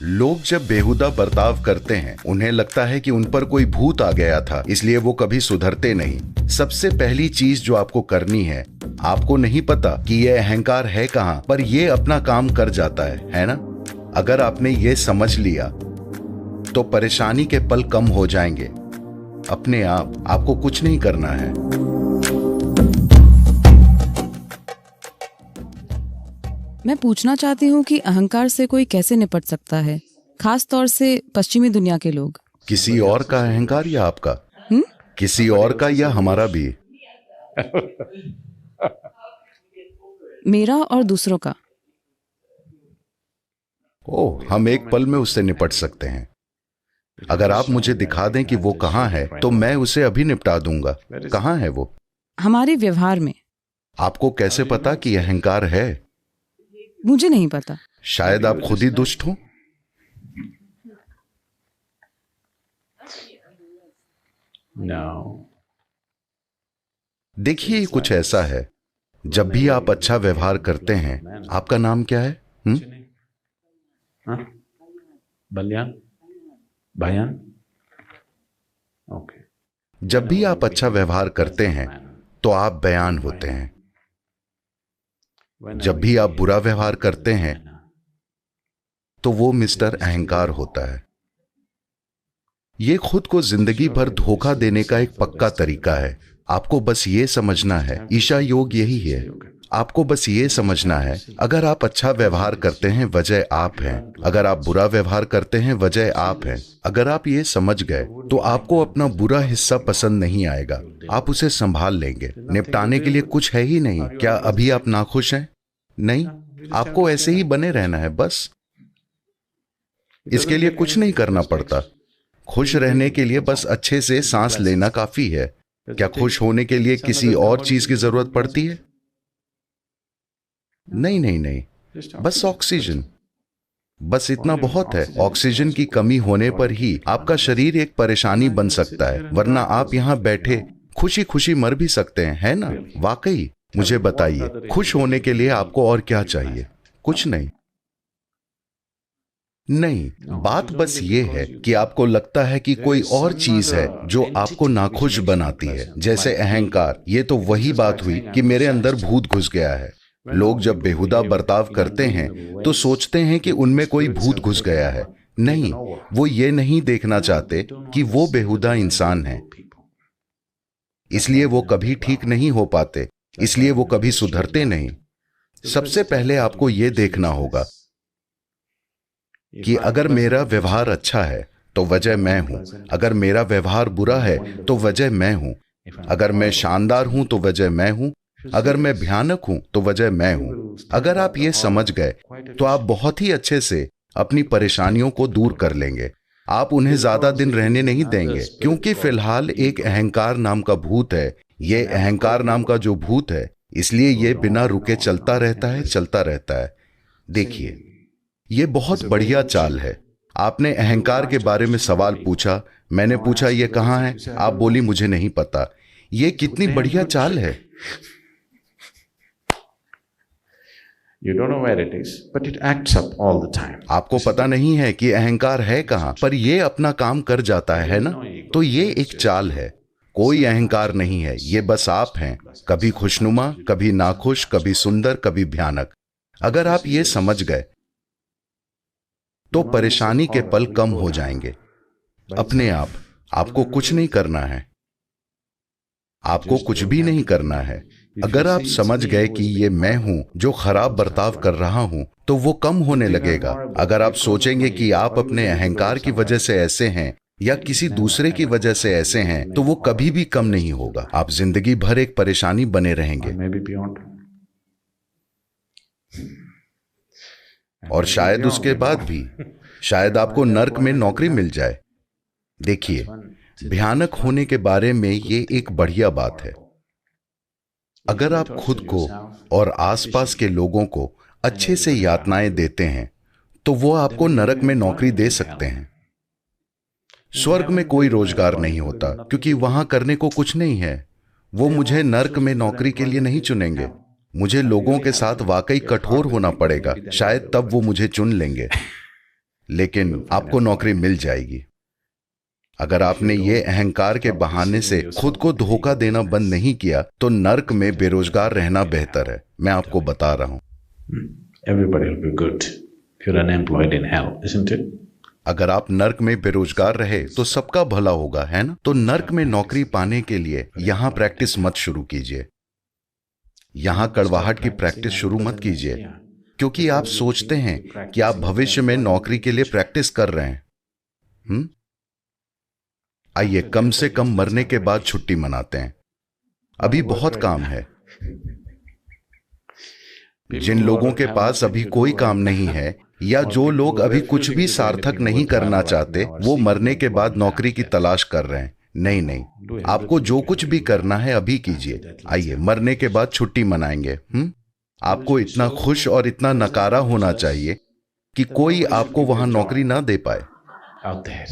लोग जब बेहुदा बर्ताव करते हैं उन्हें लगता है कि उन पर कोई भूत आ गया था, इसलिए वो कभी सुधरते नहीं। सबसे पहली चीज जो आपको करनी है, आपको नहीं पता कि ये अहंकार है कहाँ, पर ये अपना काम कर जाता है ना। अगर आपने ये समझ लिया तो परेशानी के पल कम हो जाएंगे अपने आप। आपको कुछ नहीं करना है। मैं पूछना चाहती हूँ कि अहंकार से कोई कैसे निपट सकता है, खास तौर से पश्चिमी दुनिया के लोग। किसी और का अहंकार या आपका? किसी और का या हमारा भी? मेरा और दूसरों का। ओह, हम एक पल में उससे निपट सकते हैं। अगर आप मुझे दिखा दें कि वो कहाँ है तो मैं उसे अभी निपटा दूंगा। कहाँ है वो? हमारे व्यवहार में। आपको कैसे पता कि अहंकार है? मुझे नहीं पता। शायद आप खुद ही दुष्ट हो। देखिए, ये कुछ ऐसा है, जब भी आप अच्छा व्यवहार करते हैं। आपका नाम क्या है? बलियान, बयान। ओके। जब भी आप अच्छा व्यवहार करते हैं तो आप बयान होते हैं। जब भी आप बुरा व्यवहार करते हैं तो वो मिस्टर अहंकार होता है। ये खुद को जिंदगी भर धोखा देने का एक पक्का तरीका है। आपको बस ये समझना है, ईशा योग यही है। आपको बस ये समझना है, अगर आप अच्छा व्यवहार करते हैं वजह आप हैं, अगर आप बुरा व्यवहार करते हैं वजह आप हैं। अगर आप ये समझ गए तो आपको अपना बुरा हिस्सा पसंद नहीं आएगा। आप उसे संभाल लेंगे। निपटाने के लिए कुछ है ही नहीं। क्या अभी आप नाखुश हैं? नहीं, आपको ऐसे ही बने रहना है बस। इसके लिए कुछ नहीं करना पड़ता। खुश रहने के लिए बस अच्छे से सांस लेना काफी है। क्या खुश होने के लिए किसी और चीज की जरूरत पड़ती है? नहीं नहीं नहीं, बस ऑक्सीजन। बस इतना बहुत है। ऑक्सीजन की कमी होने पर ही आपका शरीर एक परेशानी बन सकता है, वरना आप यहां बैठे खुशी खुशी मर भी सकते हैं, है ना? वाकई। मुझे बताइए, खुश होने के लिए आपको और क्या चाहिए? कुछ नहीं। नहीं, बात बस ये है कि आपको लगता है कि कोई और चीज है जो आपको नाखुश बनाती है, जैसे अहंकार। ये तो वही बात हुई कि मेरे अंदर भूत घुस गया है। लोग जब बेहुदा बर्ताव करते हैं तो सोचते हैं कि उनमें कोई भूत घुस गया है। नहीं, वो ये नहीं देखना चाहते कि वो बेहुदा इंसान है। इसलिए वो कभी ठीक नहीं हो पाते, इसलिए वो कभी सुधरते नहीं। सबसे पहले आपको ये देखना होगा कि अगर मेरा व्यवहार अच्छा है तो वजह मैं हूं, अगर मेरा व्यवहार बुरा है तो वजह मैं हूं, अगर मैं शानदार हूं तो वजह मैं हूं, अगर मैं भयानक हूं तो वजह मैं हूं। अगर आप ये समझ गए तो आप बहुत ही अच्छे से अपनी परेशानियों को दूर कर लेंगे। आप उन्हें ज्यादा दिन रहने नहीं देंगे, क्योंकि फिलहाल एक अहंकार नाम का भूत है। ये अहंकार नाम का जो भूत है, इसलिए ये बिना रुके चलता रहता है, चलता रहता है। देखिए, ये बहुत बढ़िया चाल है। आपने अहंकार के बारे में सवाल पूछा, मैंने पूछा ये कहाँ है, आप बोली मुझे नहीं पता। ये कितनी बढ़िया चाल है। You don't know where it is, but it acts up all the time. आपको पता नहीं है कि अहंकार है कहाँ, पर ये अपना काम कर जाता है ना? तो ये एक चाल है। कोई अहंकार नहीं है, ये बस आप हैं। कभी खुशनुमा, कभी नाखुश, कभी सुंदर, कभी भयानक। अगर आप ये समझ गए तो परेशानी के पल कम हो जाएंगे अपने आप। आपको कुछ नहीं करना है। आपको कुछ भी नहीं करना है। अगर आप समझ गए कि ये मैं हूं जो खराब बर्ताव कर रहा हूं, तो वो कम होने लगेगा। अगर आप सोचेंगे कि आप अपने अहंकार की वजह से ऐसे हैं या किसी दूसरे की वजह से ऐसे हैं, तो वो कभी भी कम नहीं होगा। आप जिंदगी भर एक परेशानी बने रहेंगे। और शायद उसके बाद भी, शायद आपको नर्क में नौकरी मिल जाए। देखिए, भयानक होने के बारे में ये एक बढ़िया बात है। अगर आप खुद को और आसपास के लोगों को अच्छे से यातनाएं देते हैं तो वो आपको नरक में नौकरी दे सकते हैं। स्वर्ग में कोई रोजगार नहीं होता, क्योंकि वहां करने को कुछ नहीं है। वो मुझे नर्क में नौकरी के लिए नहीं चुनेंगे। मुझे लोगों के साथ वाकई कठोर होना पड़ेगा, शायद तब वो मुझे चुन लेंगे। लेकिन आपको नौकरी मिल जाएगी। अगर आपने ये अहंकार के बहाने से खुद को धोखा देना बंद नहीं किया तो नर्क में बेरोजगार रहना बेहतर है। मैं आपको बता रहा हूं। Everybody will be good if you're unemployed in hell, isn't it? अगर आप नर्क में बेरोजगार रहे तो सबका भला होगा, है ना? तो नर्क में नौकरी पाने के लिए यहां प्रैक्टिस मत शुरू कीजिए। यहां कड़वाहट की प्रैक्टिस शुरू मत कीजिए, क्योंकि आप सोचते हैं कि आप भविष्य में नौकरी के लिए प्रैक्टिस कर रहे हैं। आइए कम से कम मरने के बाद छुट्टी मनाते हैं। अभी बहुत काम है। जिन लोगों के पास अभी कोई काम नहीं है या जो लोग अभी कुछ भी सार्थक नहीं करना चाहते, वो मरने के बाद नौकरी की तलाश कर रहे हैं। नहीं, आपको जो कुछ भी करना है अभी कीजिए। आइए मरने के बाद छुट्टी मनाएंगे। आपको इतना खुश और इतना नकारा होना चाहिए कि कोई आपको वहां नौकरी ना दे पाए। Out there.